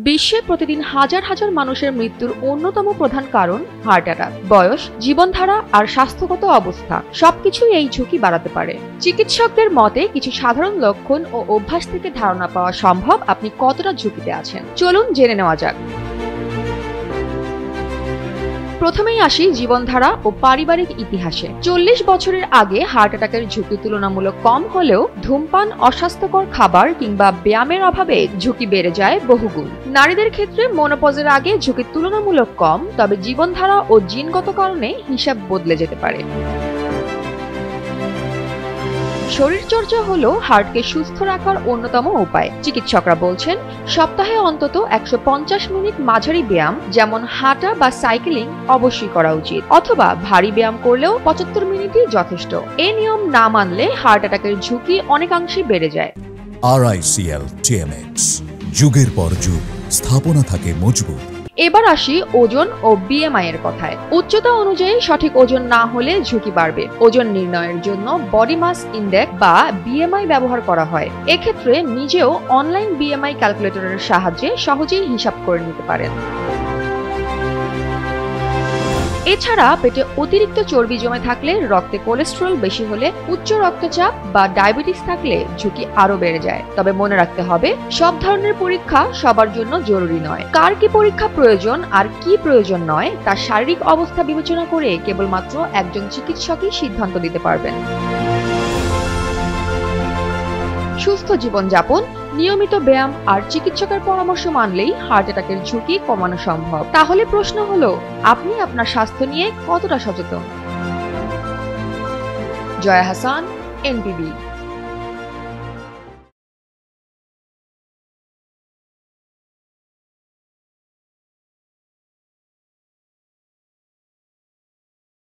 বিশ্বে প্রতিদিন হাজার হাজার মানুষের মৃত্যুর অন্যতম প্রধান কারণ হার্ট অ্যাটাক। বয়স, জীবনধারা আর স্বাস্থ্যগত অবস্থা সবকিছুই এই ঝুঁকি বাড়াতে পারে। চিকিৎসকদের মতে কিছু সাধারণ লক্ষণ ও অভ্যাস থেকে ধারণা পাওয়া সম্ভব আপনি কতটা ঝুঁকিতে আছেন। চলুন জেনে নেওয়া যাক। প্রথমেই আসি জীবনধারা ও পারিবারিক ইতিহাসে। 40 বছরের আগে হার্ট অ্যাটাকের ঝুঁকি তুলনামূলক কম হলেও ধূমপান, অস্বাস্থ্যকর খাবার কিংবা ব্যায়ামের অভাবে ঝুঁকি বেড়ে যায় বহুগুণ। নারীদের ক্ষেত্রে মেনোপজের আগে ঝুঁকি তুলনামূলক কম, তবে জীবনধারা ও জিনগত কারণে হিসাব বদলে যেতে পারে। শরীরচর্চা হলো হার্টকে সুস্থ রাখার অন্যতম উপায়। চিকিৎসকরা বলছেন সপ্তাহে অন্তত 150 মিনিট মাঝারি ব্যায়াম যেমন হাঁটা বা সাইক্লিং অবশ্যই করা উচিত, অথবা ভারী ব্যায়াম করলেও 75 মিনিটই যথেষ্ট। এই নিয়ম না মানলে হার্ট অ্যাটাকের ঝুঁকি অনেকাংশে বেড়ে যায়। RICL TMX, যুগের পর যুগ স্থাপনা থাকে মজবুত। এবার আসি ওজন ও BMI এর কথায়। উচ্চতা অনুযায়ী সঠিক ওজন না হলে ঝুঁকি বাড়বে। ওজন নির্ণয়ের জন্য বডি মাস ইনডেক্স বা BMI ব্যবহার করা হয়। এক্ষেত্রে নিজেও অনলাইন BMI ক্যালকুলেটরের সাহায্যে সহজেই হিসাব করে নিতে পারেন। এছাড়া পেটে অতিরিক্ত চর্বি জমে থাকলে, রক্তে কোলেস্টেরল বেশি হলে, উচ্চ রক্তচাপ বা ডায়াবেটিস থাকলে ঝুঁকি আরো বেড়ে যায়। তবে মনে রাখতে হবে, সব ধরনের পরীক্ষা সবার জন্য জরুরি নয়। কার কি পরীক্ষা প্রয়োজন আর কি প্রয়োজন নয় তার শারীরিক অবস্থা বিবেচনা করে কেবলমাত্র একজন চিকিৎসকই সিদ্ধান্ত দিতে পারবেন। সুস্থ জীবনযাপন, নিয়মিত ব্যায়াম আর চিকিৎসকের পরামর্শ মানলেই হার্ট অ্যাটাকের ঝুঁকি কমানো সম্ভব। তাহলে প্রশ্ন হলো, আপনি আপনার স্বাস্থ্য নিয়ে কতটা সচেতন? জয়া হাসান, NPB।